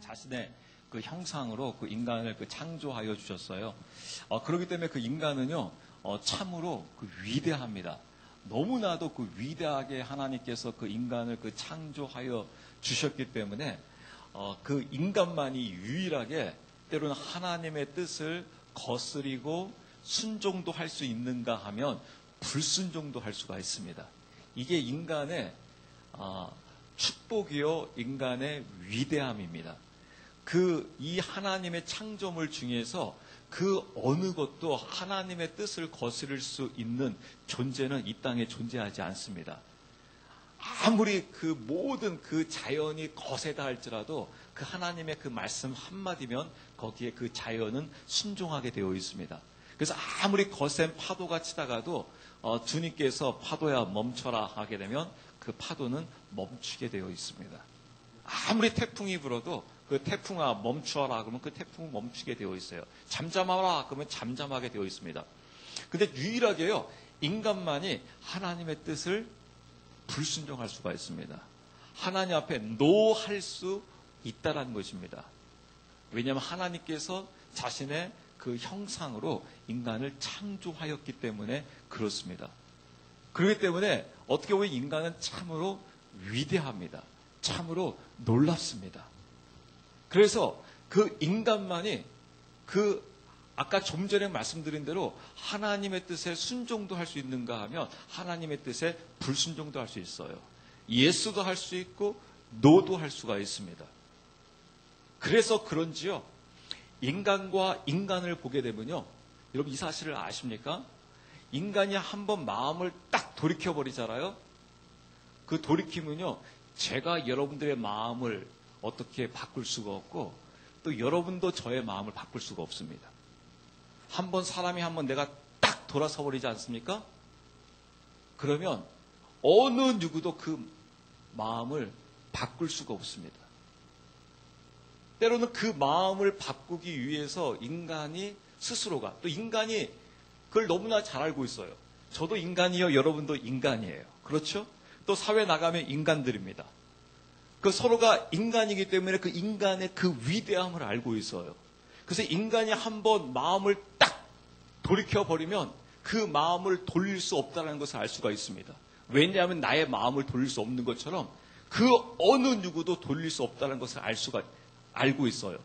자신의 그 형상으로 그 인간을 그 창조하여 주셨어요. 그렇기 때문에 그 인간은요, 참으로 그 위대합니다. 너무나도 그 위대하게 하나님께서 그 인간을 그 창조하여 주셨기 때문에 그 인간만이 유일하게 때로는 하나님의 뜻을 거스리고 순종도 할 수 있는가 하면 불순종도 할 수가 있습니다. 이게 인간의 축복이요, 인간의 위대함입니다. 이 하나님의 창조물 중에서 그 어느 것도 하나님의 뜻을 거스릴 수 있는 존재는 이 땅에 존재하지 않습니다. 아무리 그 모든 그 자연이 거세다 할지라도 그 하나님의 그 말씀 한마디면 거기에 그 자연은 순종하게 되어 있습니다. 그래서 아무리 거센 파도가 치다가도 주님께서 파도야 멈춰라 하게 되면 그 파도는 멈추게 되어 있습니다. 아무리 태풍이 불어도 그 태풍아 멈추어라 그러면 그 태풍은 멈추게 되어 있어요. 잠잠하라 그러면 잠잠하게 되어 있습니다. 근데 유일하게요, 인간만이 하나님의 뜻을 불순종할 수가 있습니다. 하나님 앞에 노할 수 있다라는 것입니다. 왜냐하면 하나님께서 자신의 그 형상으로 인간을 창조하였기 때문에 그렇습니다. 그렇기 때문에 어떻게 보면 인간은 참으로 위대합니다. 참으로 놀랍습니다. 그래서 그 인간만이 아까 좀 전에 말씀드린 대로 하나님의 뜻에 순종도 할 수 있는가 하면 하나님의 뜻에 불순종도 할 수 있어요. 예스도 할 수 있고 노도 할 수가 있습니다. 그래서 그런지요, 인간과 인간을 보게 되면요, 여러분 이 사실을 아십니까? 인간이 한번 마음을 딱 돌이켜버리잖아요. 그 돌이키면요, 제가 여러분들의 마음을 어떻게 바꿀 수가 없고 또 여러분도 저의 마음을 바꿀 수가 없습니다. 사람이 한번 내가 딱 돌아서 버리지 않습니까? 그러면 어느 누구도 그 마음을 바꿀 수가 없습니다. 때로는 그 마음을 바꾸기 위해서 인간이 스스로가, 또 인간이 그걸 너무나 잘 알고 있어요. 저도 인간이요, 여러분도 인간이에요. 그렇죠? 또 사회 나가면 인간들입니다. 그 서로가 인간이기 때문에 그 인간의 그 위대함을 알고 있어요. 그래서 인간이 한번 마음을 딱 돌이켜버리면 그 마음을 돌릴 수 없다는 것을 알 수가 있습니다. 왜냐하면 나의 마음을 돌릴 수 없는 것처럼 그 어느 누구도 돌릴 수 없다는 것을 알고 있어요.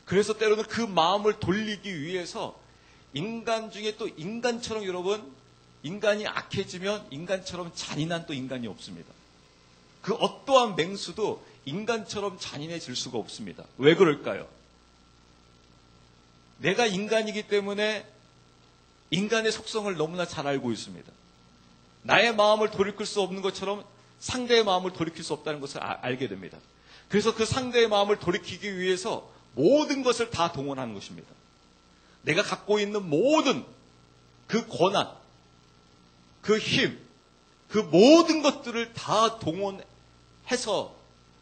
그래서 때로는 그 마음을 돌리기 위해서 인간 중에 또 인간처럼, 여러분, 인간이 악해지면 인간처럼 잔인한 또 인간이 없습니다. 그 어떠한 맹수도 인간처럼 잔인해질 수가 없습니다. 왜 그럴까요? 내가 인간이기 때문에 인간의 속성을 너무나 잘 알고 있습니다. 나의 마음을 돌이킬 수 없는 것처럼 상대의 마음을 돌이킬 수 없다는 것을 알게 됩니다. 그래서 그 상대의 마음을 돌이키기 위해서 모든 것을 다 동원하는 것입니다. 내가 갖고 있는 모든 그 권한, 그 힘, 그 모든 것들을 다 동원해서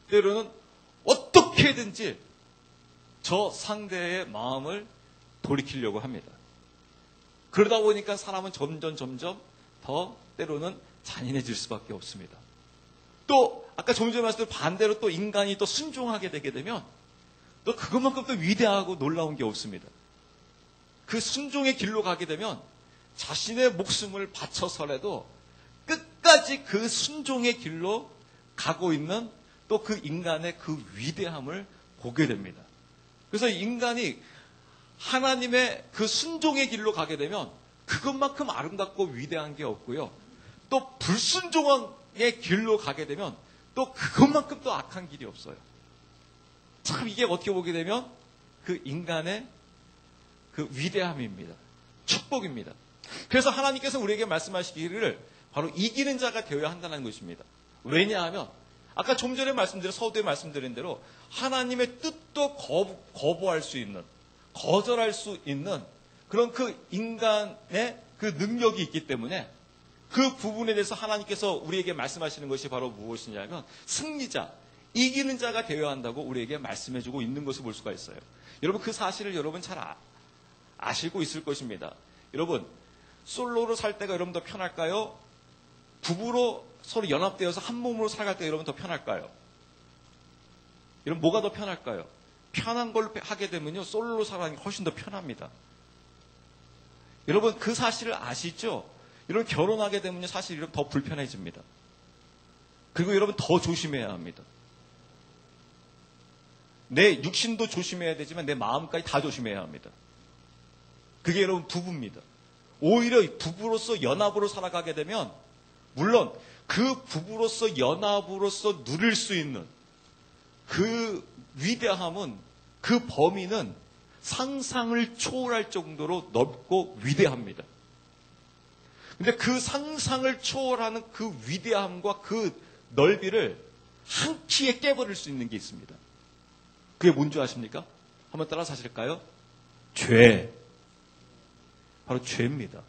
때로는 어떻게든지 저 상대의 마음을 돌이키려고 합니다. 그러다 보니까 사람은 점점 더 때로는 잔인해질 수밖에 없습니다. 또 아까 좀 전에 말씀드린 반대로 또 인간이 또 순종하게 되게 되면 또 그것만큼 또 위대하고 놀라운 게 없습니다. 그 순종의 길로 가게 되면 자신의 목숨을 바쳐서라도 끝까지 그 순종의 길로 가고 있는 또 그 인간의 그 위대함을 보게 됩니다. 그래서 인간이 하나님의 그 순종의 길로 가게 되면 그것만큼 아름답고 위대한 게 없고요. 또 불순종의 길로 가게 되면 또 그것만큼 또 악한 길이 없어요. 참 이게 어떻게 보게 되면 그 인간의 그 위대함입니다. 축복입니다. 그래서 하나님께서 우리에게 말씀하시기를 바로 이기는 자가 되어야 한다는 것입니다. 왜냐하면 아까 좀 전에 서두에 말씀드린 대로 하나님의 뜻도 거부할 수 있는, 거절할 수 있는 그런 그 인간의 그 능력이 있기 때문에 그 부분에 대해서 하나님께서 우리에게 말씀하시는 것이 바로 무엇이냐면 승리자, 이기는 자가 되어야 한다고 우리에게 말씀해주고 있는 것을 볼 수가 있어요. 여러분 그 사실을 여러분 잘 아시고 있을 것입니다. 여러분 솔로로 살 때가 여러분 더 편할까요? 부부로 서로 연합되어서 한 몸으로 살갈 때 여러분 더 편할까요? 여러분 뭐가 더 편할까요? 편한 걸로 하게 되면요, 솔로 살아가는 게 훨씬 더 편합니다. 여러분, 그 사실을 아시죠? 여러분, 결혼하게 되면요, 사실 여러분 더 불편해집니다. 그리고 여러분 더 조심해야 합니다. 내 육신도 조심해야 되지만 내 마음까지 다 조심해야 합니다. 그게 여러분 부부입니다. 오히려 부부로서 연합으로 살아가게 되면 물론 그 부부로서 연합으로서 누릴 수 있는 그 위대함은, 그 범위는 상상을 초월할 정도로 넓고 위대합니다. 근데 그 상상을 초월하는 그 위대함과 그 넓이를 한 키에 깨버릴 수 있는 게 있습니다. 그게 뭔지 아십니까? 한번 따라서 하실까요? 죄. 바로 죄입니다.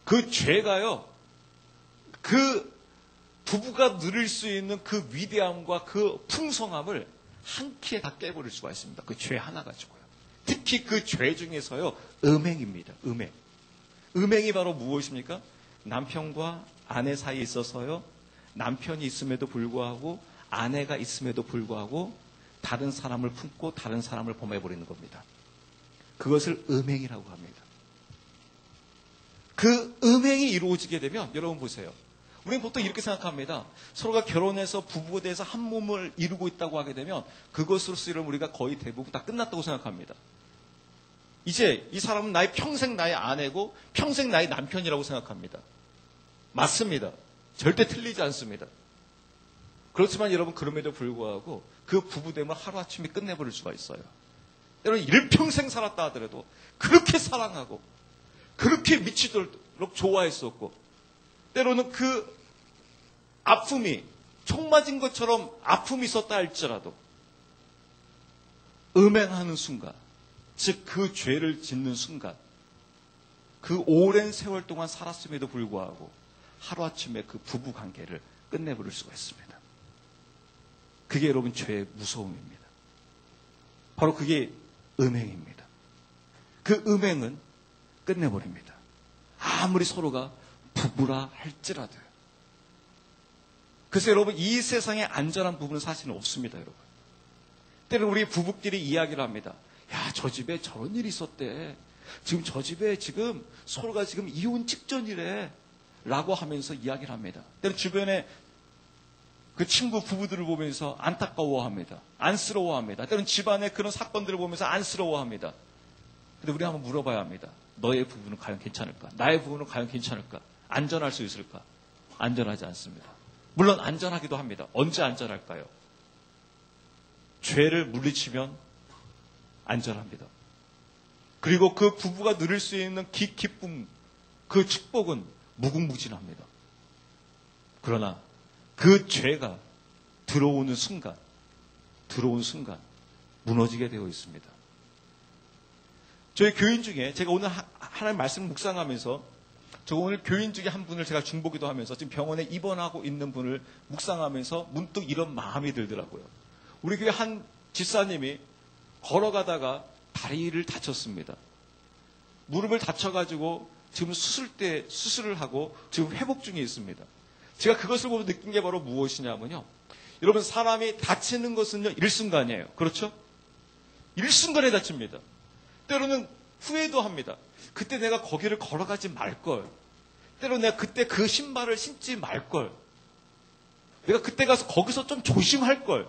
그 죄가요, 그 부부가 누릴 수 있는 그 위대함과 그 풍성함을 한 키에 다 깨버릴 수가 있습니다. 그 죄 하나 가지고요. 특히 그 죄 중에서요, 음행입니다. 음행. 음행이 바로 무엇입니까? 남편과 아내 사이에 있어서요, 남편이 있음에도 불구하고 아내가 있음에도 불구하고 다른 사람을 품고 다른 사람을 범해버리는 겁니다. 그것을 음행이라고 합니다. 그 음행이 이루어지게 되면 여러분 보세요. 우리는 보통 이렇게 생각합니다. 서로가 결혼해서 부부에 대해서 한 몸을 이루고 있다고 하게 되면 그것으로서 우리가 거의 대부분 다 끝났다고 생각합니다. 이제 이 사람은 나의 평생 나의 아내고 평생 나의 남편이라고 생각합니다. 맞습니다. 절대 틀리지 않습니다. 그렇지만 여러분, 그럼에도 불구하고 그 부부됨을 하루아침에 끝내버릴 수가 있어요. 여러분, 일평생 살았다 하더라도 그렇게 사랑하고 그렇게 미치도록 좋아했었고, 때로는 그 아픔이 총 맞은 것처럼 아픔이 있었다 할지라도 음행하는 순간, 즉 그 죄를 짓는 순간, 그 오랜 세월 동안 살았음에도 불구하고 하루아침에 그 부부 관계를 끝내버릴 수가 있습니다. 그게 여러분 죄의 무서움입니다. 바로 그게 음행입니다. 그 음행은 끝내버립니다. 아무리 서로가 부부라 할지라도요. 그래서 여러분, 이 세상에 안전한 부부는 사실은 없습니다, 여러분. 때로는 우리 부부끼리 이야기를 합니다. 야, 저 집에 저런 일이 있었대. 지금 저 집에 지금 서로가 지금 이혼 직전이래. 라고 하면서 이야기를 합니다. 때로 주변에 그 친구 부부들을 보면서 안타까워합니다. 안쓰러워합니다. 때로는 집안의 그런 사건들을 보면서 안쓰러워합니다. 근데 우리 한번 물어봐야 합니다. 너의 부부는 과연 괜찮을까? 나의 부부는 과연 괜찮을까? 안전할 수 있을까? 안전하지 않습니다. 물론 안전하기도 합니다. 언제 안전할까요? 죄를 물리치면 안전합니다. 그리고 그 부부가 누릴 수 있는 기쁨, 그 축복은 무궁무진합니다. 그러나 그 죄가 들어오는 순간 무너지게 되어 있습니다. 저희 교인 중에 제가 오늘 하나님 말씀 묵상하면서, 저 오늘 교인 중에 한 분을 제가 중보기도 하면서 지금 병원에 입원하고 있는 분을 묵상하면서 문득 이런 마음이 들더라고요. 우리 교회 한 집사님이 걸어가다가 다리를 다쳤습니다. 무릎을 다쳐가지고 지금 수술을 하고 지금 회복 중에 있습니다. 제가 그것을 보고 느낀 게 바로 무엇이냐면요, 여러분, 사람이 다치는 것은요, 일순간이에요. 그렇죠? 일순간에 다칩니다. 때로는 후회도 합니다. 그때 내가 거기를 걸어가지 말걸. 때로는 내가 그때 그 신발을 신지 말걸. 내가 그때 가서 거기서 좀 조심할걸.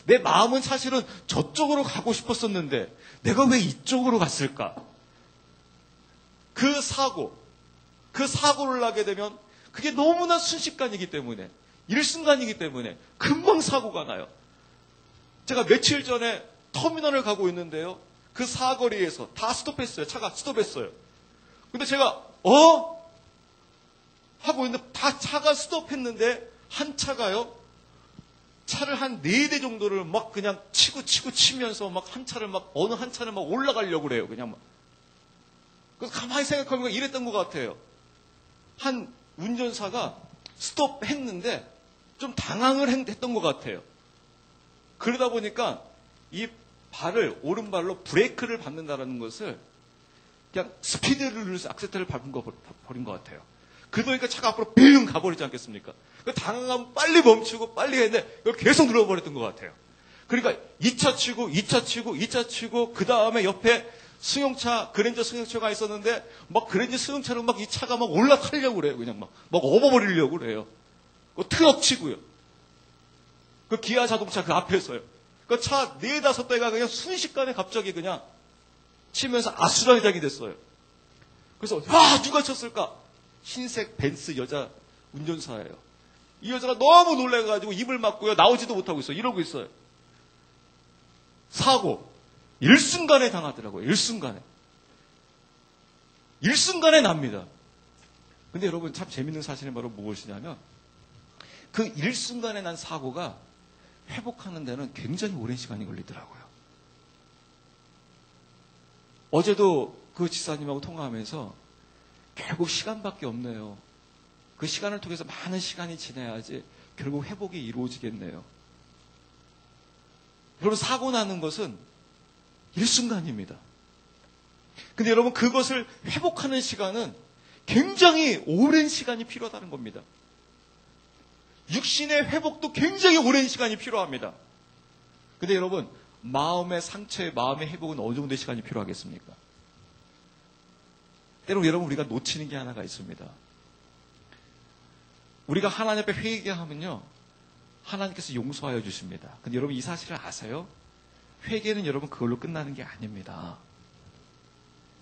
내 마음은 사실은 저쪽으로 가고 싶었었는데 내가 왜 이쪽으로 갔을까? 그 사고를 하게 되면 그게 너무나 순식간이기 때문에, 일순간이기 때문에 금방 사고가 나요. 제가 며칠 전에 터미널을 가고 있는데요, 그 사거리에서 다 스톱했어요. 차가 스톱했어요. 근데 제가 하고 있는데 다 차가 스톱했는데 한 차가요, 차를 한 4대 정도를 막 그냥 치면서 막 한 차를 막 어느 한 차를 막 올라가려고 그래요. 그냥 막. 그래서 가만히 생각해보면 이랬던 것 같아요. 한 운전사가 스톱했는데 좀 당황을 했던 것 같아요. 그러다 보니까 이 오른발로 브레이크를 밟는다는 것을 그냥 스피드를 눌러서 악셀터를 버린 것 같아요. 그러니까 차가 앞으로 빙 가버리지 않겠습니까? 당황하면 빨리 멈추고 빨리 했는데 이걸 계속 눌러버렸던 것 같아요. 그러니까 2차 치고 2차 치고 2차 치고 그 다음에 옆에 승용차, 그랜저 승용차가 있었는데 막 그랜저 승용차로 막 이 차가 막 올라타려고 그래요. 그냥 막 업어버리려고 그래요. 그 트럭 치고요. 그 기아 자동차 그 앞에서요. 그 차 4-5대가 그냥 순식간에 갑자기 그냥 치면서 아수라장이 됐어요. 그래서 누가 쳤을까? 흰색 벤츠 여자 운전사예요. 이 여자가 너무 놀라가지고 입을 막고요. 나오지도 못하고 있어요. 이러고 있어요. 사고. 일순간에 당하더라고요. 일순간에 납니다. 근데 여러분 참 재밌는 사실이 바로 무엇이냐면 그 일순간에 난 사고가 회복하는 데는 굉장히 오랜 시간이 걸리더라고요. 어제도 그 지사님하고 통화하면서 결국 시간밖에 없네요. 그 시간을 통해서 많은 시간이 지나야지 결국 회복이 이루어지겠네요. 여러분 사고 나는 것은 일순간입니다. 근데 여러분 그것을 회복하는 시간은 굉장히 오랜 시간이 필요하다는 겁니다. 육신의 회복도 굉장히 오랜 시간이 필요합니다. 근데 여러분 마음의 상처의 마음의 회복은 어느 정도의 시간이 필요하겠습니까? 때로 여러분 우리가 놓치는 게 하나가 있습니다. 우리가 하나님 앞에 회개하면요 하나님께서 용서하여 주십니다. 근데 여러분 이 사실을 아세요? 회개는 여러분 그걸로 끝나는 게 아닙니다.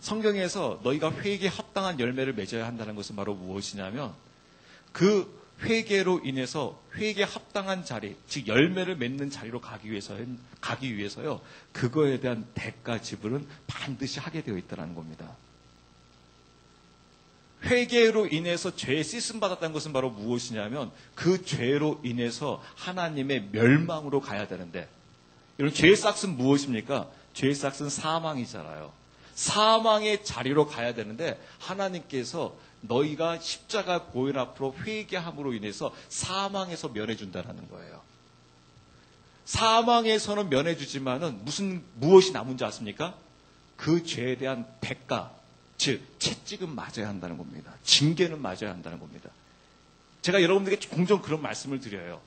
성경에서 너희가 회개에 합당한 열매를 맺어야 한다는 것은 바로 무엇이냐면 그 회개로 인해서 회개에 합당한 자리, 즉 열매를 맺는 자리로 가기 위해서요. 그거에 대한 대가 지불은 반드시 하게 되어 있다는 겁니다. 회개로 인해서 죄에 씻음 받았다는 것은 바로 무엇이냐면 그 죄로 인해서 하나님의 멸망으로 가야 되는데 여러분 죄의 싹은 무엇입니까? 죄의 싹은 사망이잖아요. 사망의 자리로 가야 되는데 하나님께서 너희가 십자가 보혈 앞으로 회개함으로 인해서 사망에서 면해준다는 거예요. 사망에서는 면해주지만은 무엇이 남은지 아십니까? 그 죄에 대한 대가, 즉 채찍은 맞아야 한다는 겁니다. 징계는 맞아야 한다는 겁니다. 제가 여러분들에게 종종 그런 말씀을 드려요.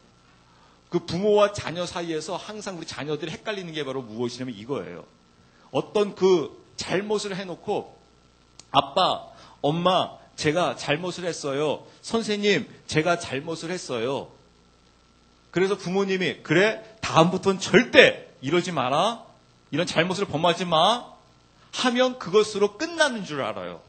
그 부모와 자녀 사이에서 항상 우리 자녀들이 헷갈리는 게 바로 무엇이냐면 이거예요. 어떤 그 잘못을 해놓고 아빠, 엄마, 제가 잘못을 했어요. 선생님, 제가 잘못을 했어요. 그래서 부모님이 그래? 다음부터는 절대 이러지 마라. 이런 잘못을 범하지 마. 하면 그것으로 끝나는 줄 알아요.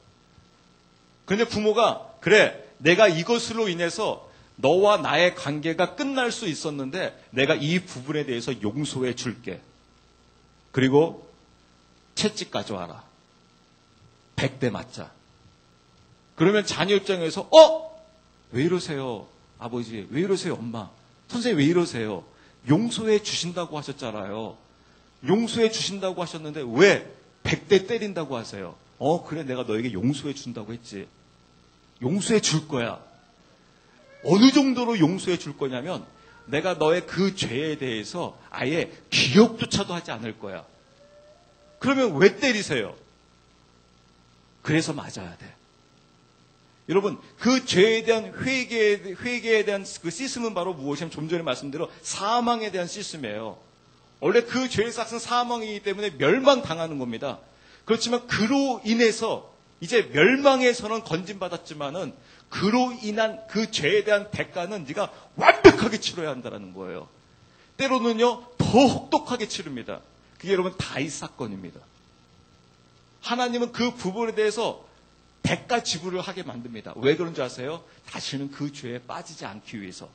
그런데 부모가 그래, 내가 이것으로 인해서 너와 나의 관계가 끝날 수 있었는데 내가 이 부분에 대해서 용서해 줄게. 그리고 채찍 가져와라. 100대 맞자. 그러면 자녀 입장에서 왜 이러세요? 아버지 왜 이러세요? 엄마 선생님 왜 이러세요? 용서해 주신다고 하셨잖아요. 용서해 주신다고 하셨는데 왜 100대 때린다고 하세요? 그래 내가 너에게 용서해 준다고 했지. 용서해 줄 거야. 어느 정도로 용서해 줄 거냐면 내가 너의 그 죄에 대해서 아예 기억조차도 하지 않을 거야. 그러면 왜 때리세요? 그래서 맞아야 돼. 여러분 그 죄에 대한 회개에 대한 그 시스템은 바로 무엇이냐면 좀 전에 말씀드린 사망에 대한 시스템이에요. 원래 그 죄의 싹은 사망이기 때문에 멸망당하는 겁니다. 그렇지만 그로 인해서 이제 멸망에서는 건진받았지만은 그로 인한 그 죄에 대한 대가는 네가 완벽하게 치러야 한다는 거예요. 때로는요 더 혹독하게 치릅니다. 그게 여러분 다윗 사건입니다. 하나님은 그 부분에 대해서 대가 지불을 하게 만듭니다. 왜 그런 줄 아세요? 다시는 그 죄에 빠지지 않기 위해서.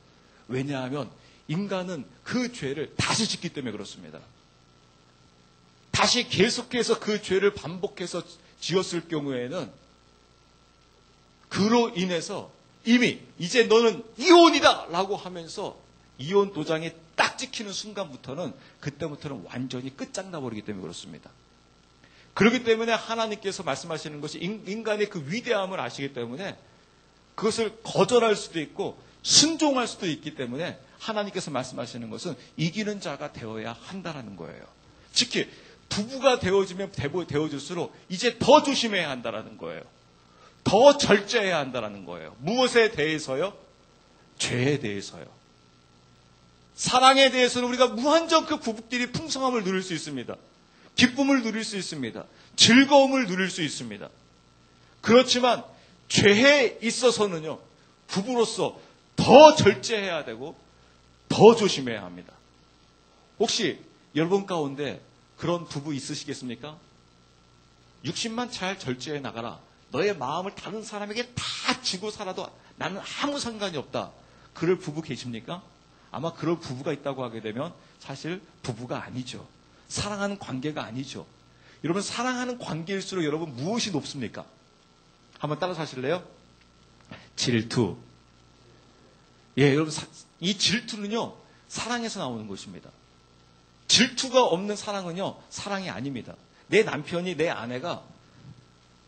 왜냐하면 인간은 그 죄를 다시 짓기 때문에 그렇습니다. 다시 계속해서 그 죄를 반복해서 지었을 경우에는 그로 인해서 이미 이제 너는 이혼이다 라고 하면서 이혼 도장이 딱 찍히는 순간부터는 그때부터는 완전히 끝장나버리기 때문에 그렇습니다. 그렇기 때문에 하나님께서 말씀하시는 것이 인간의 그 위대함을 아시기 때문에 그것을 거절할 수도 있고 순종할 수도 있기 때문에 하나님께서 말씀하시는 것은 이기는 자가 되어야 한다는 거예요. 특히 부부가 되어지면 되어질수록 이제 더 조심해야 한다는 거예요. 더 절제해야 한다는 거예요. 무엇에 대해서요? 죄에 대해서요. 사랑에 대해서는 우리가 무한정 그 부부끼리 풍성함을 누릴 수 있습니다. 기쁨을 누릴 수 있습니다. 즐거움을 누릴 수 있습니다. 그렇지만 죄에 있어서는요, 부부로서 더 절제해야 되고 더 조심해야 합니다. 혹시 여러분 가운데 그런 부부 있으시겠습니까? 60만 잘 절제해 나가라. 너의 마음을 다른 사람에게 다 주고 살아도 나는 아무 상관이 없다. 그럴 부부 계십니까? 아마 그럴 부부가 있다고 하게 되면 사실 부부가 아니죠. 사랑하는 관계가 아니죠. 여러분, 사랑하는 관계일수록 여러분 무엇이 높습니까? 한번 따라서 하실래요? 질투. 예, 여러분, 이 질투는요, 사랑에서 나오는 것입니다. 질투가 없는 사랑은요, 사랑이 아닙니다. 내 남편이, 내 아내가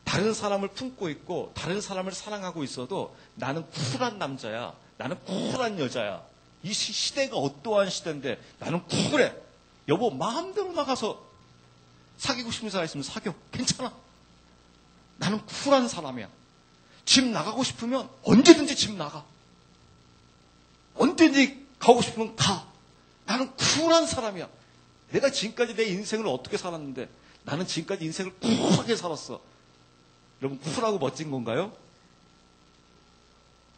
다른 사람을 품고 있고 다른 사람을 사랑하고 있어도 나는 쿨한 남자야. 나는 쿨한 여자야. 이 시대가 어떠한 시대인데 나는 쿨해. 여보, 마음대로 나가서 사귀고 싶은 사람 있으면 사겨. 괜찮아. 나는 쿨한 사람이야. 집 나가고 싶으면 언제든지 집 나가. 언제든지 가고 싶으면 가. 나는 쿨한 사람이야. 내가 지금까지 내 인생을 어떻게 살았는데 나는 지금까지 인생을 쿨하게 살았어. 여러분, 쿨하고 멋진 건가요?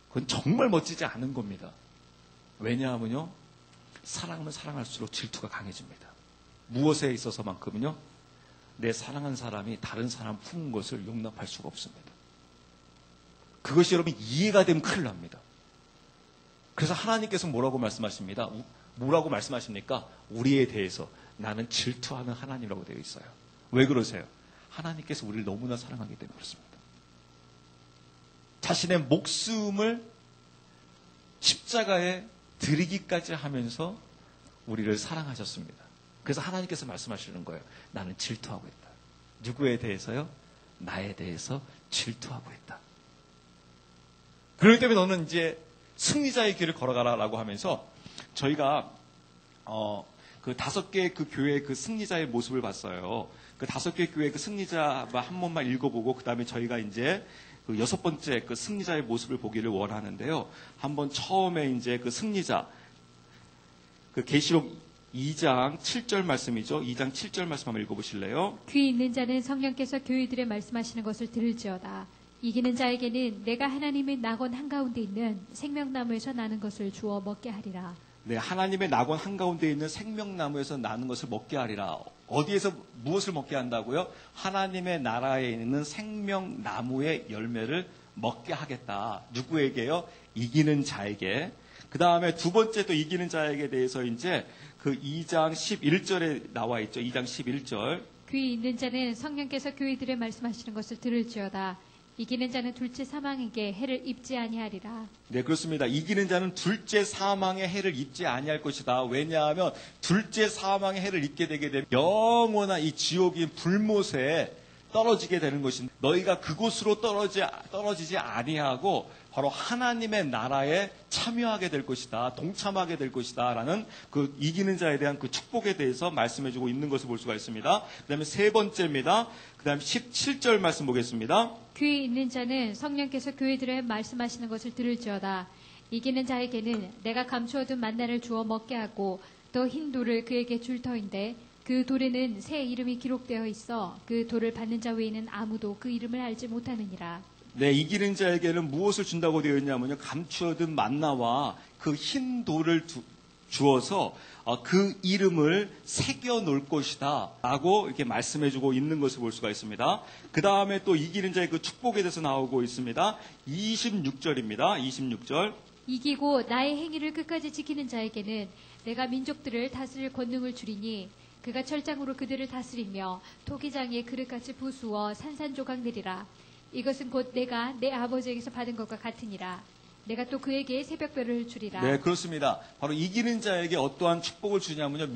그건 정말 멋지지 않은 겁니다. 왜냐하면요, 사랑하면 사랑할수록 질투가 강해집니다. 무엇에 있어서만큼은요, 내 사랑한 사람이 다른 사람 품은 것을 용납할 수가 없습니다. 그것이 여러분 이해가 되면 큰일 납니다. 그래서 하나님께서 뭐라고 말씀하십니다? 뭐라고 말씀하십니까? 우리에 대해서 나는 질투하는 하나님이라고 되어 있어요. 왜 그러세요? 하나님께서 우리를 너무나 사랑하기 때문에 그렇습니다. 자신의 목숨을 십자가에 드리기까지 하면서 우리를 사랑하셨습니다. 그래서 하나님께서 말씀하시는 거예요. 나는 질투하고 있다. 누구에 대해서요? 나에 대해서 질투하고 있다. 그렇기 때문에 너는 이제 승리자의 길을 걸어가라라고 하면서 저희가 그 5개의 그 교회의 그 승리자의 모습을 봤어요. 그 5개 교회의 그 승리자 한 번만 읽어보고 그 다음에 저희가 이제 그 6번째 그 승리자의 모습을 보기를 원하는데요. 한번 처음에 이제 그 승리자 그 계시록 2장 7절 말씀이죠. 2장 7절 말씀 한번 읽어보실래요? 귀 있는 자는 성령께서 교회들에 말씀하시는 것을 들을지어다. 이기는 자에게는 내가 하나님의 낙원 한가운데 있는 생명나무에서 나는 것을 주어 먹게 하리라. 네, 하나님의 낙원 한가운데 있는 생명나무에서 나는 것을 먹게 하리라. 어디에서 무엇을 먹게 한다고요? 하나님의 나라에 있는 생명나무의 열매를 먹게 하겠다. 누구에게요? 이기는 자에게. 그 다음에 두 번째 또 이기는 자에게 대해서 이제 그 2장 11절에 나와 있죠. 2장 11절. 귀 있는 자는 성령께서 교회들에 말씀하시는 것을 들을지어다. 이기는 자는 둘째 사망에게 해를 입지 아니하리라. 네, 그렇습니다. 이기는 자는 둘째 사망의 해를 입지 아니할 것이다. 왜냐하면 둘째 사망의 해를 입게 되게 되면 영원한 이 지옥인 불못에 떨어지게 되는 것인데 너희가 그곳으로 떨어지지 아니하고 바로 하나님의 나라에 참여하게 될 것이다. 동참하게 될 것이다. 라는 그 이기는 자에 대한 그 축복에 대해서 말씀해주고 있는 것을 볼 수가 있습니다. 그 다음에 세 번째입니다. 그 다음에 17절 말씀 보겠습니다. 귀 있는 자는 성령께서 교회들에 말씀하시는 것을 들을지어다. 이기는 자에게는 내가 감추어둔 만나를 주어 먹게 하고 또 흰 돌을 그에게 줄 터인데 그 돌에는 새 이름이 기록되어 있어 그 돌을 받는 자 외에는 아무도 그 이름을 알지 못하느니라. 네, 이기는 자에게는 무엇을 준다고 되어 있냐면요. 감추어둔 만나와 그 흰 돌을 주어서 그 이름을 새겨 놓을 것이다 라고 이렇게 말씀해주고 있는 것을 볼 수가 있습니다. 그 다음에 또 이기는 자의 그 축복에 대해서 나오고 있습니다. 26절입니다. 26절. 이기고 나의 행위를 끝까지 지키는 자에게는 내가 민족들을 다스릴 권능을 주리니 그가 철장으로 그들을 다스리며 토기장에 그릇같이 부수어 산산조각 내리라. 이것은 곧 내가 내 아버지에게서 받은 것과 같으니라. 내가 또 그에게 새벽별을 주리라. 네, 그렇습니다. 바로 이기는 자에게 어떠한 축복을 주냐면요.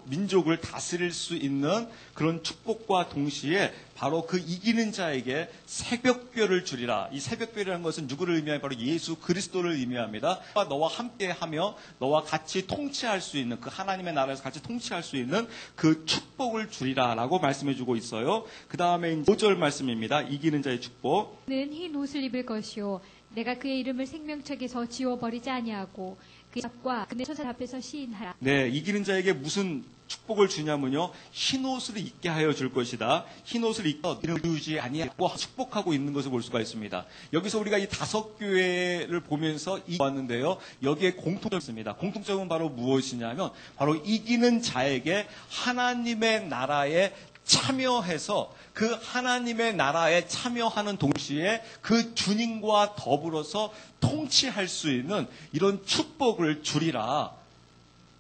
민족을 다스릴 수 있는 그런 축복과 동시에 바로 그 이기는 자에게 새벽별을 주리라. 이 새벽별이라는 것은 누구를 의미하면 바로 예수 그리스도를 의미합니다. 너와 함께하며 너와 같이 통치할 수 있는 그 하나님의 나라에서 같이 통치할 수 있는 그 축복을 주리라라고 말씀해주고 있어요. 그 다음에 5절 말씀입니다. 이기는 자의 축복. 는 흰 옷을 입을 것이요 내가 그의 이름을 생명책에서 지워버리지 아니하고 그 앞과 그네 천사 앞에서 시인하라. 네, 이기는 자에게 무슨 축복을 주냐면요, 흰옷을 입게 하여 줄 것이다. 흰옷을 입고 이루지 아니하고 축복하고 있는 것을 볼 수가 있습니다. 여기서 우리가 이 5교회를 보면서 왔는데요, 여기에 공통점이 있습니다. 공통점은 바로 무엇이냐면 바로 이기는 자에게 하나님의 나라에 참여해서 그 하나님의 나라에 참여하는 동시에 그 주님과 더불어서 통치할 수 있는 이런 축복을 주리라.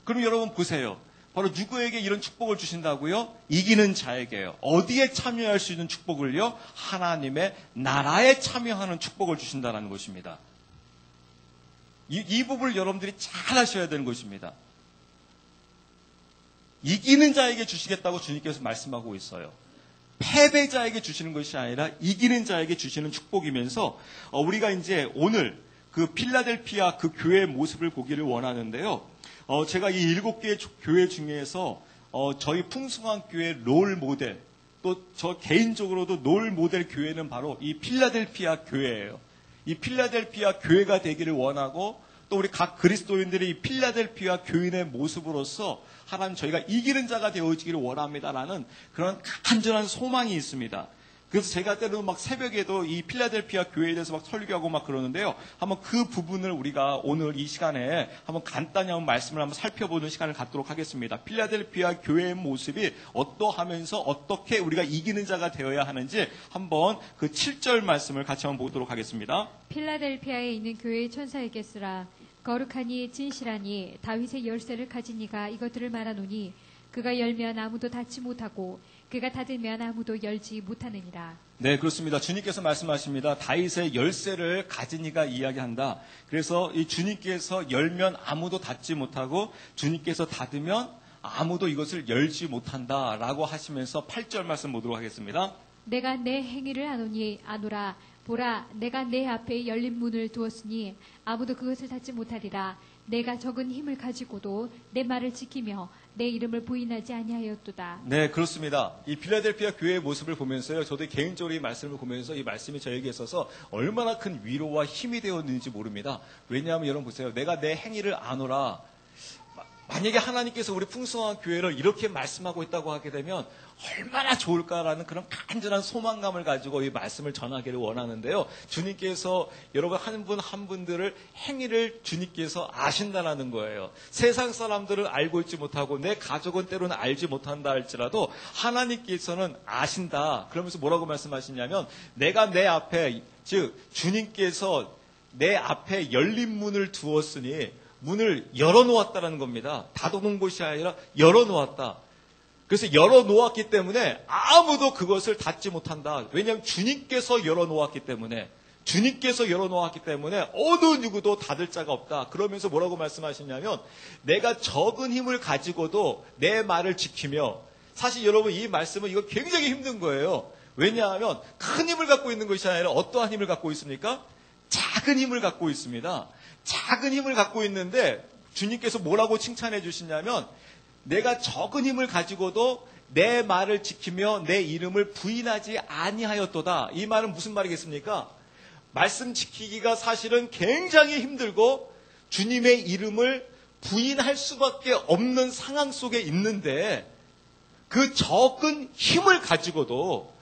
그럼 여러분 보세요. 바로 누구에게 이런 축복을 주신다고요? 이기는 자에게요. 어디에 참여할 수 있는 축복을요? 하나님의 나라에 참여하는 축복을 주신다는 것입니다. 이 부분을 여러분들이 잘 하셔야 되는 것입니다. 이기는 자에게 주시겠다고 주님께서 말씀하고 있어요. 패배자에게 주시는 것이 아니라 이기는 자에게 주시는 축복이면서 우리가 이제 오늘 그 필라델피아 그 교회의 모습을 보기를 원하는데요. 제가 이 7개의 교회 중에서 저희 풍성한 교회 롤 모델, 또 저 개인적으로도 롤 모델 교회는 바로 이 필라델피아 교회예요. 이 필라델피아 교회가 되기를 원하고 또 우리 각 그리스도인들이 이 필라델피아 교인의 모습으로서 하나님 저희가 이기는 자가 되어지기를 원합니다라는 그런 간절한 소망이 있습니다. 그래서 제가 때로는 막 새벽에도 이 필라델피아 교회에 대해서 막 설교하고 막 그러는데요. 한번 그 부분을 우리가 오늘 이 시간에 한번 간단히 한번 말씀을 한번 살펴보는 시간을 갖도록 하겠습니다. 필라델피아 교회의 모습이 어떠하면서 어떻게 우리가 이기는 자가 되어야 하는지 한번 그 7절 말씀을 같이 한번 보도록 하겠습니다. 필라델피아에 있는 교회의 천사에게 쓰라. 거룩하니 진실하니 다윗의 열쇠를 가진 이가 이것들을 말하노니 그가 열면 아무도 닫지 못하고 그가 닫으면 아무도 열지 못하느니라. 네, 그렇습니다. 주님께서 말씀하십니다. 다윗의 열쇠를 가진 이가 이야기한다. 그래서 이 주님께서 열면 아무도 닫지 못하고 주님께서 닫으면 아무도 이것을 열지 못한다라고 하시면서 8절 말씀 보도록 하겠습니다. 내가 내 행위를 아노라. 보라, 내가 내 앞에 열린 문을 두었으니 아무도 그것을 닫지 못하리라. 내가 적은 힘을 가지고도 내 말을 지키며 내 이름을 부인하지 아니하였도다. 네, 그렇습니다. 이 필라델피아 교회의 모습을 보면서요, 저도 개인적으로 이 말씀을 보면서 이 말씀이 저에게 있어서 얼마나 큰 위로와 힘이 되었는지 모릅니다. 왜냐하면 여러분 보세요. 내가 내 행위를 아노라. 만약에 하나님께서 우리 풍성한 교회를 이렇게 말씀하고 있다고 하게 되면 얼마나 좋을까라는 그런 간절한 소망감을 가지고 이 말씀을 전하기를 원하는데요. 주님께서 여러분 한 분 한 분들을 행위를 주님께서 아신다라는 거예요. 세상 사람들은 알고 있지 못하고 내 가족은 때로는 알지 못한다 할지라도 하나님께서는 아신다. 그러면서 뭐라고 말씀하시냐면 내가 내 앞에 즉 주님께서 내 앞에 열린 문을 두었으니 문을 열어놓았다라는 겁니다. 닫아놓은 것이 아니라 열어놓았다. 그래서 열어놓았기 때문에 아무도 그것을 닫지 못한다. 왜냐하면 주님께서 열어놓았기 때문에 어느 누구도 닫을 자가 없다. 그러면서 뭐라고 말씀하시냐면 내가 적은 힘을 가지고도 내 말을 지키며 사실 여러분 이 말씀은 이거 굉장히 힘든 거예요. 왜냐하면 큰 힘을 갖고 있는 것이 아니라 어떠한 힘을 갖고 있습니까? 작은 힘을 갖고 있습니다. 작은 힘을 갖고 있는데 주님께서 뭐라고 칭찬해 주시냐면 내가 적은 힘을 가지고도 내 말을 지키며 내 이름을 부인하지 아니하였도다. 이 말은 무슨 말이겠습니까? 말씀 지키기가 사실은 굉장히 힘들고 주님의 이름을 부인할 수밖에 없는 상황 속에 있는데 그 적은 힘을 가지고도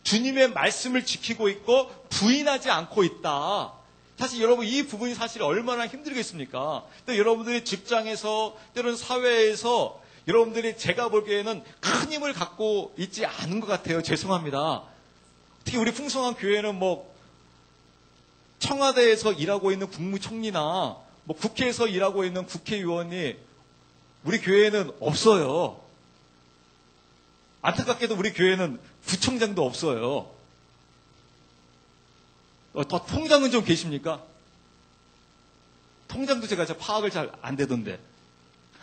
주님의 말씀을 지키고 있고 부인하지 않고 있다. 사실 여러분 이 부분이 사실 얼마나 힘들겠습니까? 또 여러분들이 직장에서 때로는 사회에서 여러분들이 제가 보기에는 큰 힘을 갖고 있지 않은 것 같아요. 죄송합니다. 특히 우리 풍성한 교회는 뭐 청와대에서 일하고 있는 국무총리나 뭐 국회에서 일하고 있는 국회의원이 우리 교회에는 없어요. 안타깝게도 우리 교회는 구청장도 없어요. 더 통장은 좀 계십니까? 통장도 제가 파악을 잘 안 되던데.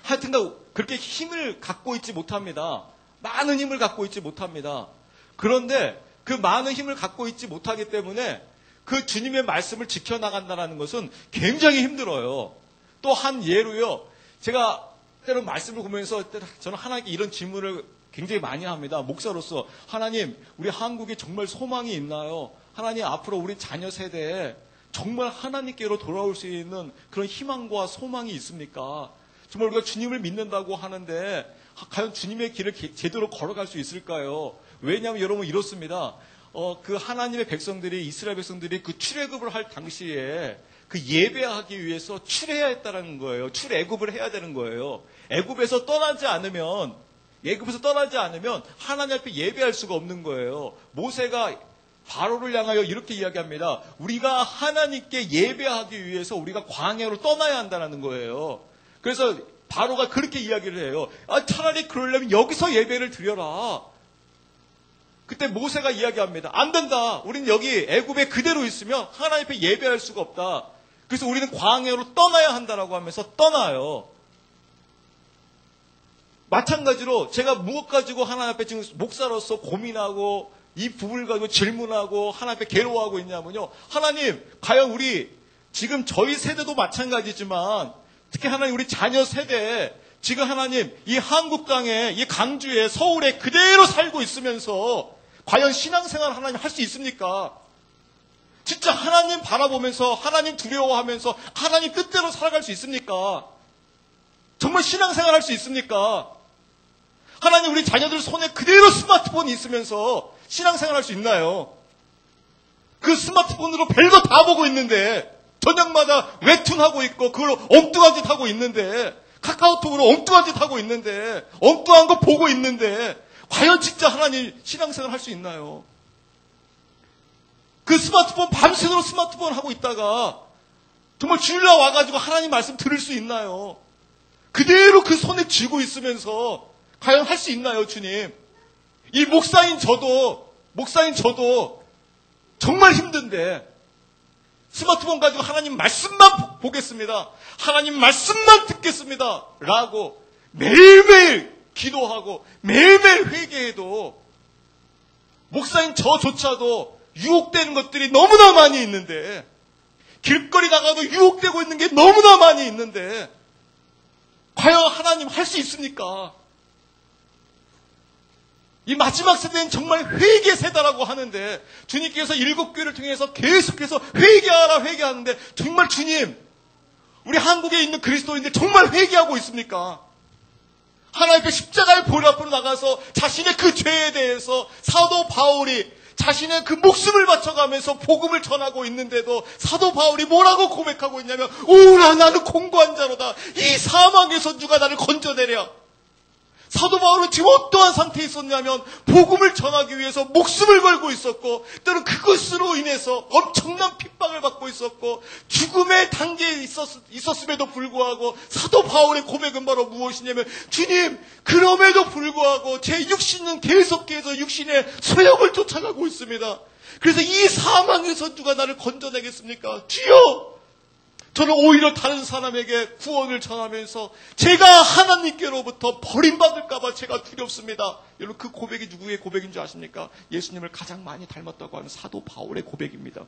하여튼간 그렇게 힘을 갖고 있지 못합니다. 많은 힘을 갖고 있지 못합니다. 그런데 그 많은 힘을 갖고 있지 못하기 때문에 그 주님의 말씀을 지켜나간다는 것은 굉장히 힘들어요. 또 한 예로요. 제가 때로 말씀을 보면서 저는 하나님께 이런 질문을 굉장히 많이 합니다. 목사로서 하나님 우리 한국에 정말 소망이 있나요? 하나님 앞으로 우리 자녀 세대에 정말 하나님께로 돌아올 수 있는 그런 희망과 소망이 있습니까? 정말 우리가 주님을 믿는다고 하는데 과연 주님의 길을 제대로 걸어갈 수 있을까요? 왜냐하면 여러분 이렇습니다. 그 하나님의 백성들이, 이스라엘 백성들이 그 출애굽을 할 당시에 그 예배하기 위해서 출애해야 했다는 거예요. 출애굽을 해야 되는 거예요. 애굽에서 떠나지 않으면 하나님 앞에 예배할 수가 없는 거예요. 모세가 바로를 향하여 이렇게 이야기합니다. 우리가 하나님께 예배하기 위해서 우리가 광야로 떠나야 한다는 거예요. 그래서 바로가 그렇게 이야기를 해요. 차라리 그러려면 여기서 예배를 드려라. 그때 모세가 이야기합니다. 안 된다. 우리는 여기 애굽에 그대로 있으면 하나님 앞에 예배할 수가 없다. 그래서 우리는 광야로 떠나야 한다라고 하면서 떠나요. 마찬가지로 제가 무엇 가지고 하나님 앞에 지금 목사로서 고민하고 이 부분을 가지고 질문하고 하나님 앞에 괴로워하고 있냐면요. 하나님, 과연 우리 지금 저희 세대도 마찬가지지만 특히 하나님 우리 자녀 세대 지금 하나님 이 한국 땅에 이 강주에 서울에 그대로 살고 있으면서 과연 신앙생활 하나님 할 수 있습니까? 진짜 하나님 바라보면서 하나님 두려워하면서 하나님 뜻대로 살아갈 수 있습니까? 정말 신앙생활 할 수 있습니까? 하나님 우리 자녀들 손에 그대로 스마트폰이 있으면서 신앙생활 할 수 있나요? 그 스마트폰으로 별거 다 보고 있는데 저녁마다 웹툰하고 있고 그걸 엉뚱한 짓 하고 있는데 카카오톡으로 엉뚱한 짓 하고 있는데 엉뚱한 거 보고 있는데 과연 진짜 하나님 신앙생활 할 수 있나요? 그 스마트폰 밤새도록 스마트폰 하고 있다가 정말 주일날 와가지고 하나님 말씀 들을 수 있나요? 그대로 그 손에 쥐고 있으면서 과연 할 수 있나요, 주님? 이 목사인 저도 정말 힘든데 스마트폰 가지고 하나님 말씀만 보겠습니다. 하나님 말씀만 듣겠습니다. 라고 매일매일 기도하고 매일매일 회개해도 목사인 저조차도 유혹되는 것들이 너무나 많이 있는데 길거리 나가도 유혹되고 있는 게 너무나 많이 있는데 과연 하나님 할 수 있습니까? 이 마지막 세대는 정말 회개 세대라고 하는데 주님께서 7교회를 통해서 계속해서 회개하라 회개하는데 정말 주님 우리 한국에 있는 그리스도인들 정말 회개하고 있습니까? 하나님 앞에 십자가의 보혈 앞으로 나가서 자신의 그 죄에 대해서 사도 바울이 자신의 그 목숨을 바쳐가면서 복음을 전하고 있는데도 사도 바울이 뭐라고 고백하고 있냐면 오라 나는 공고한 자로다. 이 사망에서 누가 나를 건져내랴. 사도 바울은 지금 어떠한 상태에 있었냐면 복음을 전하기 위해서 목숨을 걸고 있었고 또는 그것으로 인해서 엄청난 핍박을 받고 있었고 죽음의 단계에 있었음에도 불구하고 사도 바울의 고백은 바로 무엇이냐면 주님 그럼에도 불구하고 제 육신은 계속해서 육신의 소욕을 쫓아가고 있습니다. 그래서 이 사망에서 누가 나를 건져내겠습니까? 주여! 저는 오히려 다른 사람에게 구원을 전하면서 제가 하나님께로부터 버림받을까봐 제가 두렵습니다. 여러분 그 고백이 누구의 고백인 줄 아십니까? 예수님을 가장 많이 닮았다고 하는 사도 바울의 고백입니다.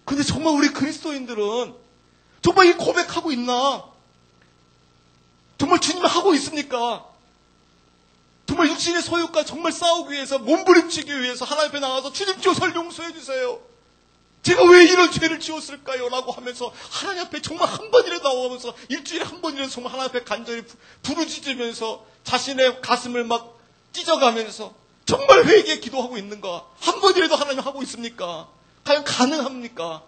근데 정말 우리 그리스도인들은 정말 이 고백하고 있나? 정말 주님을 하고 있습니까? 정말 육신의 소욕과 정말 싸우기 위해서 몸부림치기 위해서 하나님 앞에 나와서 주님 저를 용서해 주세요. 제가 왜 이런 죄를 지었을까요? 라고 하면서 하나님 앞에 정말 한 번이라도 나오면서 일주일에 한 번이라도 정말 하나님 앞에 간절히 부르짖으면서 자신의 가슴을 막 찢어가면서 정말 회개에 기도하고 있는가? 한 번이라도 하나님 하고 있습니까? 과연 가능합니까?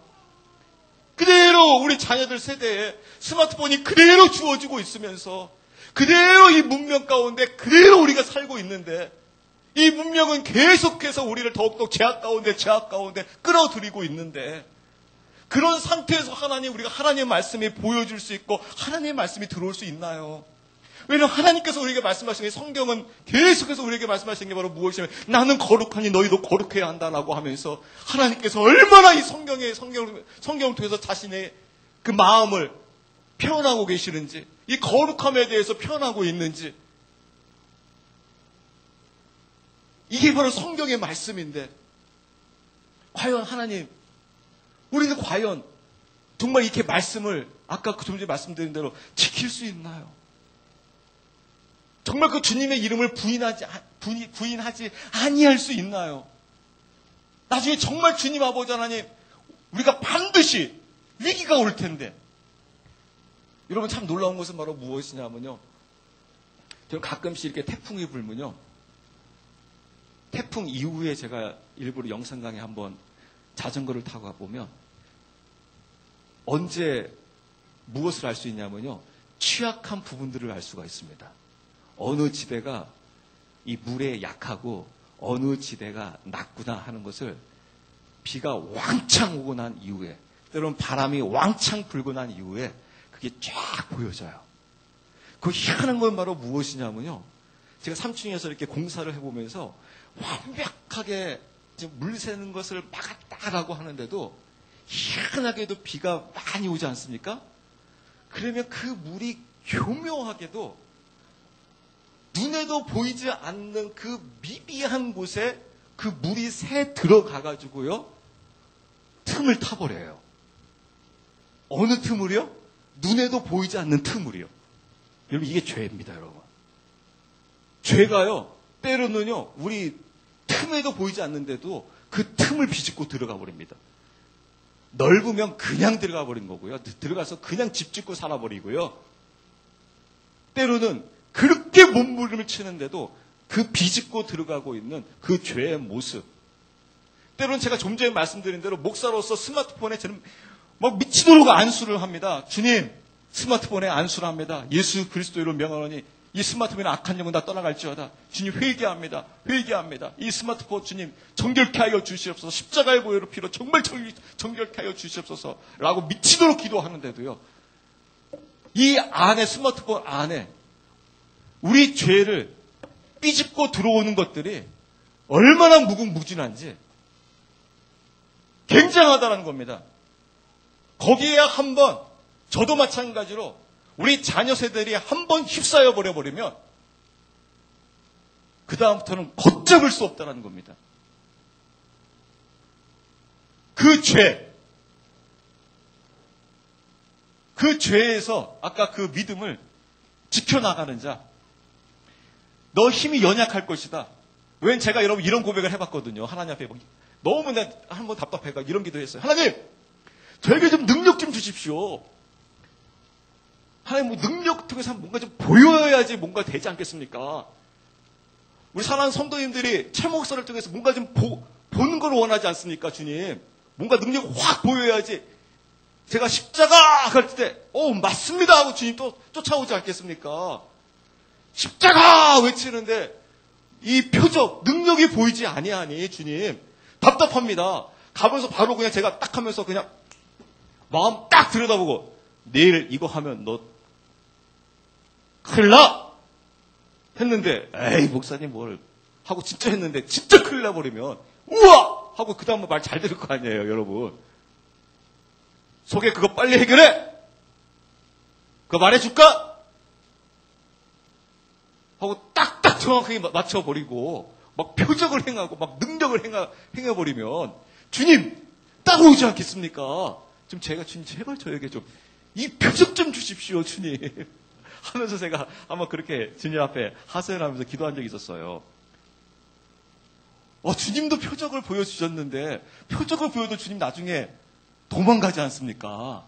그대로 우리 자녀들 세대에 스마트폰이 그대로 주어지고 있으면서 그대로 이 문명 가운데 그대로 우리가 살고 있는데 이 문명은 계속해서 우리를 더욱더 죄악 가운데 끌어들이고 있는데 그런 상태에서 우리가 하나님의 말씀이 보여줄 수 있고 하나님의 말씀이 들어올 수 있나요? 왜냐하면 하나님께서 우리에게 말씀하신 게 성경은 계속해서 우리에게 말씀하신 게 바로 무엇이냐면 나는 거룩하니 너희도 거룩해야 한다라고 하면서 하나님께서 얼마나 이 성경을 통해서 자신의 그 마음을 표현하고 계시는지 이 거룩함에 대해서 표현하고 있는지 이게 바로 성경의 말씀인데 과연 하나님 우리는 과연 정말 이렇게 말씀을 아까 좀 전에 말씀드린 대로 지킬 수 있나요? 정말 그 주님의 이름을 부인하지 아니할 수 있나요? 나중에 정말 주님 아버지 하나님 우리가 반드시 위기가 올 텐데 여러분 참 놀라운 것은 바로 무엇이냐면요. 저는 가끔씩 이렇게 태풍이 불면요. 태풍 이후에 제가 일부러 영상 강에 한번 자전거를 타고 가보면 언제 무엇을 알 수 있냐면요. 취약한 부분들을 알 수가 있습니다. 어느 지대가 이 물에 약하고 어느 지대가 낮구나 하는 것을 비가 왕창 오고 난 이후에 때로는 바람이 왕창 불고 난 이후에 그게 쫙 보여져요. 그 희한한 건 바로 무엇이냐면요. 제가 3층에서 이렇게 공사를 해보면서 완벽하게 물 새는 것을 막았다라고 하는데도 희한하게도 비가 많이 오지 않습니까? 그러면 그 물이 교묘하게도 눈에도 보이지 않는 그 미비한 곳에 그 물이 새 들어가가지고요. 틈을 타버려요. 어느 틈을요? 눈에도 보이지 않는 틈을요. 여러분 이게 죄입니다, 여러분. 죄가요. 때로는요. 우리 틈에도 보이지 않는데도 그 틈을 비집고 들어가 버립니다. 넓으면 그냥 들어가 버린 거고요. 들어가서 그냥 집 짓고 살아버리고요. 때로는 그렇게 몸부림을 치는데도 그 비집고 들어가고 있는 그 죄의 모습. 때로는 제가 좀 전에 말씀드린 대로 목사로서 스마트폰에 저는 막 미치도록 안수를 합니다. 주님, 스마트폰에 안수를 합니다. 예수 그리스도로 명하노니 이 스마트폰에 악한 영은 다 떠나갈지어다. 주님 회개합니다. 회개합니다. 이 스마트폰 주님 정결케 하여 주시옵소서. 십자가의 보혈로 피로 정말 정결케 하여 주시옵소서. 라고 미치도록 기도하는데도요. 이 안에 스마트폰 안에 우리 죄를 삐집고 들어오는 것들이 얼마나 무궁무진한지 굉장하다는 겁니다. 거기에 한번 저도 마찬가지로 우리 자녀 세대들이 한번 휩싸여 버려버리면 그 다음부터는 걷잡을 수 없다는 겁니다. 그 죄, 그 죄에서 아까 그 믿음을 지켜나가는 자, 너 힘이 연약할 것이다. 왠 제가 여러분 이런 고백을 해봤거든요. 하나님 앞에 너무 내가 한번 답답해가 이런 기도했어요. 하나님, 저에게 좀 능력 좀 주십시오. 하나님, 뭐 능력 통해서 뭔가 좀 보여야지 뭔가 되지 않겠습니까? 우리 사랑하는 성도님들이 최 목사를 통해서 뭔가 좀 보는 걸 원하지 않습니까, 주님? 뭔가 능력을 확 보여야지. 제가 십자가 할 때, 맞습니다 하고 주님 또 쫓아오지 않겠습니까? 십자가 외치는데 이 표적, 능력이 보이지 아니하니 주님 답답합니다. 가면서 바로 그냥 제가 딱 하면서 그냥 마음 딱 들여다보고 내일 이거 하면 너 큰일 나! 했는데 에이 목사님 뭘 하고 진짜 했는데 진짜 큰일 나버리면 우와! 하고 그 다음 말 잘 들을 거 아니에요 여러분. 속에 그거 빨리 해결해! 그거 말해줄까? 하고 딱딱 정확하게 맞춰버리고 막 표적을 행하고 막 능력을 행해버리면 주님 따라오지 않겠습니까? 좀 제가 주님 제발 저에게 좀 이 표적 좀 주십시오 주님 하면서 제가 아마 그렇게 주님 앞에 하소연하면서 기도한 적이 있었어요. 주님도 표적을 보여주셨는데 표적을 보여도 주님 나중에 도망가지 않습니까?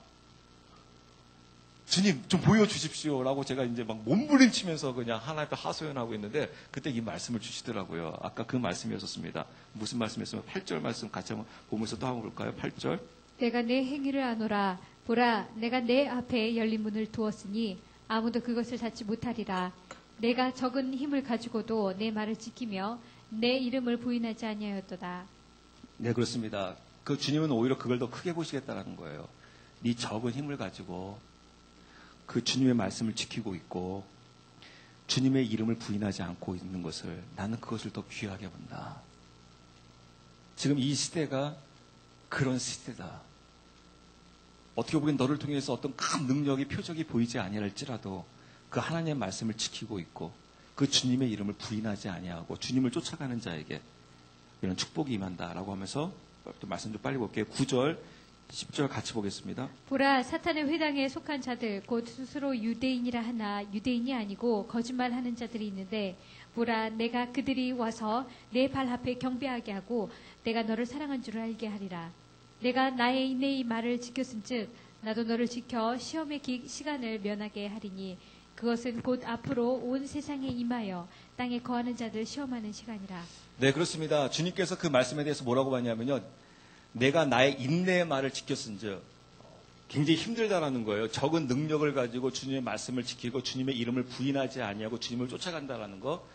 주님 좀 보여주십시오라고 제가 이제 막 몸부림치면서 그냥 하나님 앞에 하소연하고 있는데 그때 이 말씀을 주시더라고요. 아까 그 말씀이었습니다. 무슨 말씀이었으면 8절 말씀 같이 한번 보면서 또 한번 볼까요? 8절. 내가 내 행위를 아노라. 보라, 내가 내 앞에 열린 문을 두었으니 아무도 그것을 닫지 못하리라. 내가 적은 힘을 가지고도 내 말을 지키며 내 이름을 부인하지 아니하였도다. 네, 그렇습니다. 그 주님은 오히려 그걸 더 크게 보시겠다는 거예요. 네 적은 힘을 가지고 그 주님의 말씀을 지키고 있고 주님의 이름을 부인하지 않고 있는 것을 나는 그것을 더 귀하게 본다. 지금 이 시대가 그런 시대다. 어떻게 보기엔 너를 통해서 어떤 큰 능력이 표적이 보이지 아니할지라도 그 하나님의 말씀을 지키고 있고 그 주님의 이름을 부인하지 아니하고 주님을 쫓아가는 자에게 이런 축복이 임한다라고 하면서 또 말씀 좀 빨리 볼게요. 9절 10절 같이 보겠습니다. 보라, 사탄의 회당에 속한 자들 곧 스스로 유대인이라 하나 유대인이 아니고 거짓말하는 자들이 있는데, 보라, 내가 그들이 와서 내 발 앞에 경배하게 하고 내가 너를 사랑한 줄 알게 하리라. 내가 나의 인내의 말을 지켰은즉 나도 너를 지켜 시험의 시간을 면하게 하리니, 그것은 곧 앞으로 온 세상에 임하여 땅에 거하는 자들 시험하는 시간이라. 네, 그렇습니다. 주님께서 그 말씀에 대해서 뭐라고 하냐면요, 내가 나의 인내의 말을 지켰은즉, 굉장히 힘들다라는 거예요. 적은 능력을 가지고 주님의 말씀을 지키고 주님의 이름을 부인하지 아니하고 주님을 쫓아간다라는 거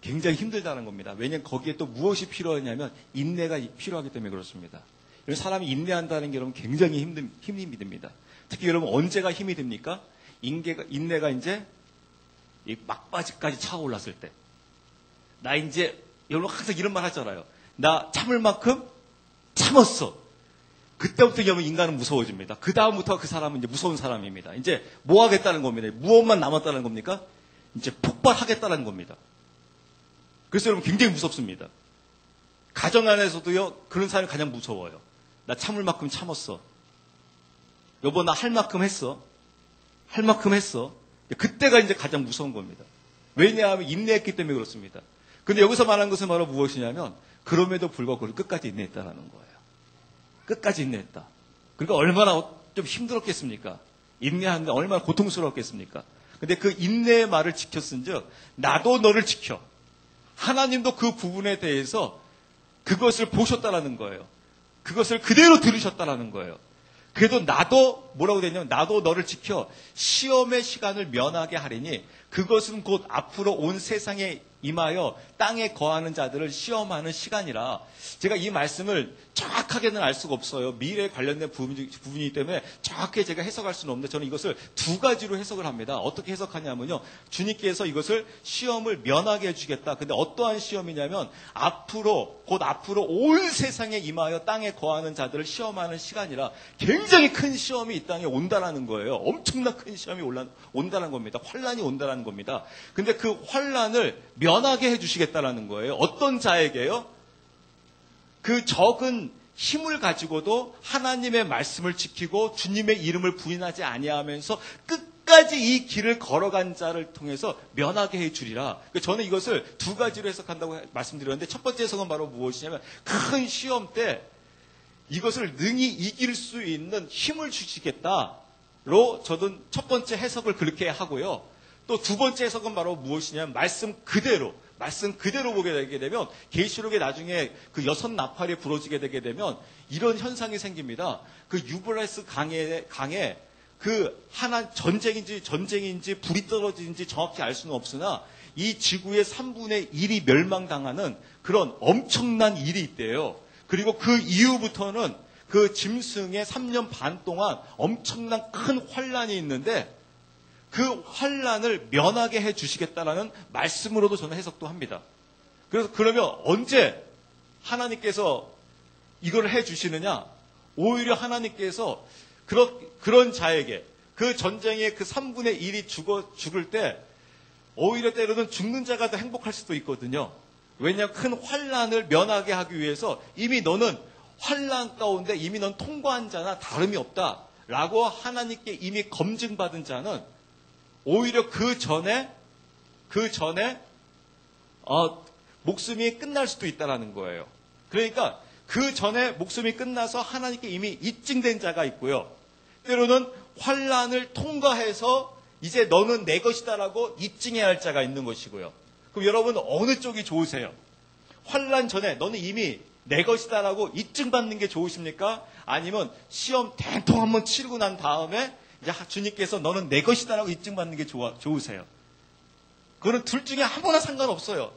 굉장히 힘들다는 겁니다. 왜냐하면 거기에 또 무엇이 필요하냐면 인내가 필요하기 때문에 그렇습니다. 사람이 인내한다는 게 여러분 굉장히 힘이 듭니다. 특히 여러분 언제가 힘이 듭니까? 인내가 이제 이 막바지까지 차올랐을 때. 나 이제 여러분 항상 이런 말 하잖아요. 나 참을 만큼 참았어. 그때부터 여러분 인간은 무서워집니다. 그 다음부터 그 사람은 이제 무서운 사람입니다. 이제 뭐 하겠다는 겁니다. 무엇만 남았다는 겁니까? 이제 폭발하겠다는 겁니다. 그래서 여러분 굉장히 무섭습니다. 가정 안에서도요, 그런 사람이 가장 무서워요. 나 참을 만큼 참았어. 여보, 나 할 만큼 했어. 할 만큼 했어. 그때가 이제 가장 무서운 겁니다. 왜냐하면 인내했기 때문에 그렇습니다. 근데 여기서 말하는 것은 바로 무엇이냐면, 그럼에도 불구하고 그걸 끝까지 인내했다는 거예요. 끝까지 인내했다. 그러니까 얼마나 좀 힘들었겠습니까? 인내하는데 얼마나 고통스러웠겠습니까? 근데 그 인내의 말을 지켰은즉 나도 너를 지켜. 하나님도 그 부분에 대해서 그것을 보셨다라는 거예요. 그것을 그대로 들으셨다라는 거예요. 그래도 나도 뭐라고 되냐면 나도 너를 지켜 시험의 시간을 면하게 하리니, 그것은 곧 앞으로 온 세상에 임하여 땅에 거하는 자들을 시험하는 시간이라. 제가 이 말씀을 정확하게는 알 수가 없어요. 미래에 관련된 부분이기 때문에 정확하게 제가 해석할 수는 없는데, 저는 이것을 두 가지로 해석을 합니다. 어떻게 해석하냐면요, 주님께서 이것을 시험을 면하게 해주겠다. 근데 어떠한 시험이냐면 곧 앞으로 온 세상에 임하여 땅에 거하는 자들을 시험하는 시간이라. 굉장히 큰 시험이 이 땅에 온다라는 거예요. 엄청난 큰 시험이 온다는 겁니다. 환란이 온다는 겁니다. 근데 그 환란을 면하게 해주시겠다라는 거예요. 어떤 자에게요? 그 적은 힘을 가지고도 하나님의 말씀을 지키고 주님의 이름을 부인하지 아니하면서 끝까지 이 길을 걸어간 자를 통해서 면하게 해주리라. 저는 이것을 두 가지로 해석한다고 말씀드렸는데, 첫 번째 해석은 바로 무엇이냐면, 큰 시험 때 이것을 능히 이길 수 있는 힘을 주시겠다로 저는 첫 번째 해석을 그렇게 하고요. 또 두 번째 해석은 바로 무엇이냐면, 말씀 그대로 보게 되게 되면, 계시록에 나중에 그 여섯 나팔이 부러지게 되게 되면 이런 현상이 생깁니다. 그 유브라이스 강에 그 하나 전쟁인지 불이 떨어지는지 정확히 알 수는 없으나, 이 지구의 3분의 1이 멸망당하는 그런 엄청난 일이 있대요. 그리고 그 이후부터는 그 짐승의 3년 반 동안 엄청난 큰 환란이 있는데, 그 환란을 면하게 해주시겠다라는 말씀으로도 저는 해석도 합니다. 그래서 그러면 언제 하나님께서 이걸 해주시느냐? 오히려 하나님께서 그런 자에게, 그 전쟁의 그 3분의 1이 죽을 때 오히려 때로는 죽는 자가 더 행복할 수도 있거든요. 왜냐하면 큰 환란을 면하게 하기 위해서 이미 너는 환란 가운데 이미 넌 통과한 자나 다름이 없다라고 하나님께 이미 검증받은 자는 오히려 그 전에 목숨이 끝날 수도 있다라는 거예요. 그러니까 그 전에 목숨이 끝나서 하나님께 이미 입증된 자가 있고요. 때로는 환란을 통과해서 이제 너는 내 것이다라고 입증해야 할 자가 있는 것이고요. 그럼 여러분 어느 쪽이 좋으세요? 환란 전에 너는 이미 내 것이다라고 입증받는 게 좋으십니까? 아니면 시험 대통 한번 치르고 난 다음에 이제 주님께서 너는 내 것이다라고 입증받는 게 좋으세요? 그거는 둘 중에 아무나 상관없어요.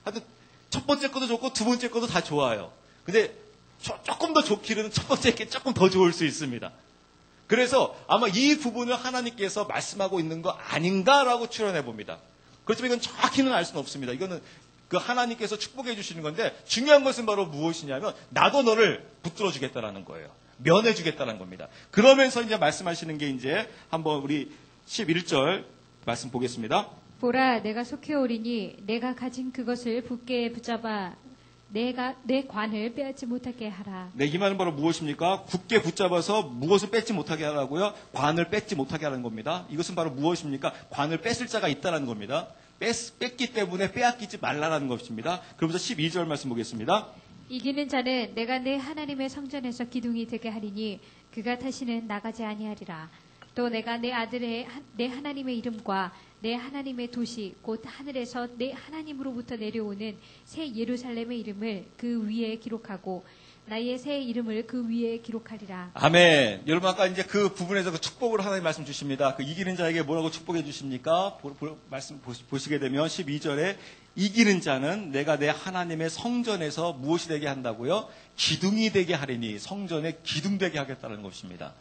하여튼 첫 번째 것도 좋고 두 번째 것도 다 좋아요. 근데 조금 더 좋기로는 첫 번째 게 조금 더 좋을 수 있습니다. 그래서 아마 이 부분을 하나님께서 말씀하고 있는 거 아닌가라고 추론해 봅니다. 그렇지만 이건 정확히는 알 수는 없습니다. 이거는 그 하나님께서 축복해 주시는 건데, 중요한 것은 바로 무엇이냐면 나도 너를 붙들어 주겠다라는 거예요. 면해 주겠다는 겁니다. 그러면서 이제 말씀하시는 게 이제 한번 우리 11절 말씀 보겠습니다. 보라, 내가 속해 오리니 내가 가진 그것을 굳게 붙잡아 내 관을 빼앗지 못하게 하라. 네, 이 말은 바로 무엇입니까? 굳게 붙잡아서 무엇을 뺏지 못하게 하라고요? 관을 뺏지 못하게 하는 겁니다. 이것은 바로 무엇입니까? 관을 뺏을 자가 있다는 겁니다. 뺏기 때문에 빼앗기지 말라라는 것입니다. 그러면서 12절 말씀 보겠습니다. 이기는 자는 내가 내 하나님의 성전에서 기둥이 되게 하리니 그가 다시는 나가지 아니하리라. 또 내가 내 아들의 내 하나님의 이름과 내 하나님의 도시 곧 하늘에서 내 하나님으로부터 내려오는 새 예루살렘의 이름을 그 위에 기록하고 나의 새 이름을 그 위에 기록하리라. 아멘. 여러분 아까 이제 그 부분에서 그 축복을 하나님 말씀 주십니다. 그 이기는 자에게 뭐라고 축복해 주십니까? 말씀 보시게 되면 12절에 이기는 자는 내가 내 하나님의 성전에서 무엇이 되게 한다고요? 기둥이 되게 하리니 성전에 기둥 되게 하겠다는 것입니다.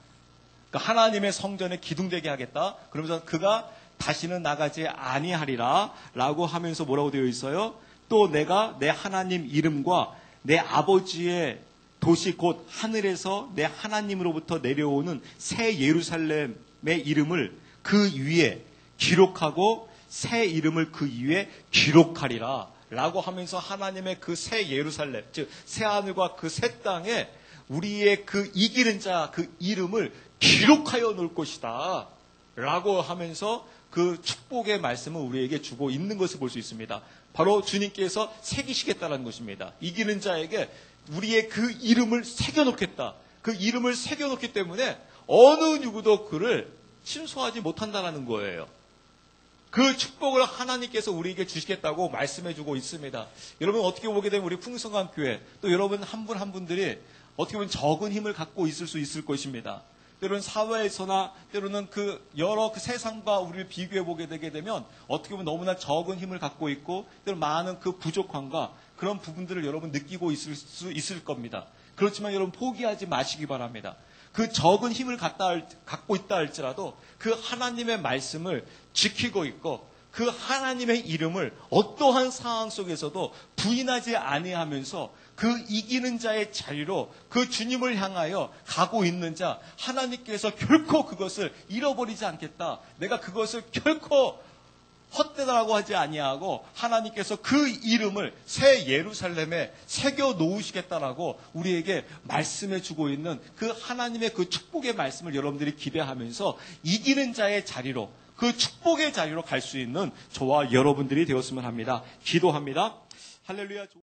그러니까 하나님의 성전에 기둥 되게 하겠다. 그러면서 그가 다시는 나가지 아니하리라 라고 하면서 뭐라고 되어 있어요? 또 내가 내 하나님 이름과 내 아버지의 도시 곧 하늘에서 내 하나님으로부터 내려오는 새 예루살렘의 이름을 그 위에 기록하고 새 이름을 그 위에 기록하리라 라고 하면서 하나님의 그 새 예루살렘, 즉 새 하늘과 그 새 땅에 우리의 그 이기는 자 그 이름을 기록하여 놓을 것이다 라고 하면서 그 축복의 말씀을 우리에게 주고 있는 것을 볼 수 있습니다. 바로 주님께서 새기시겠다는 것입니다. 이기는 자에게 우리의 그 이름을 새겨놓겠다. 그 이름을 새겨놓기 때문에 어느 누구도 그를 침소하지 못한다는 거예요. 그 축복을 하나님께서 우리에게 주시겠다고 말씀해주고 있습니다. 여러분 어떻게 보게 되면 우리 풍성한 교회 또 여러분 한 분 한 분들이 어떻게 보면 적은 힘을 갖고 있을 수 있을 것입니다. 때로는 사회에서나 때로는 그 여러 그 세상과 우리를 비교해 보게 되게 되면 어떻게 보면 너무나 적은 힘을 갖고 있고 때로는 많은 그 부족함과 그런 부분들을 여러분 느끼고 있을 수 있을 겁니다. 그렇지만 여러분 포기하지 마시기 바랍니다. 그 적은 힘을 갖고 있다 할지라도 그 하나님의 말씀을 지키고 있고 그 하나님의 이름을 어떠한 상황 속에서도 부인하지 아니하면서 그 이기는 자의 자리로 그 주님을 향하여 가고 있는 자 하나님께서 결코 그것을 잃어버리지 않겠다. 내가 그것을 결코 헛되다라고 하지 아니하고 하나님께서 그 이름을 새 예루살렘에 새겨 놓으시겠다라고 우리에게 말씀해 주고 있는 그 하나님의 그 축복의 말씀을 여러분들이 기대하면서 이기는 자의 자리로 그 축복의 자리로 갈 수 있는 저와 여러분들이 되었으면 합니다. 기도합니다. 할렐루야.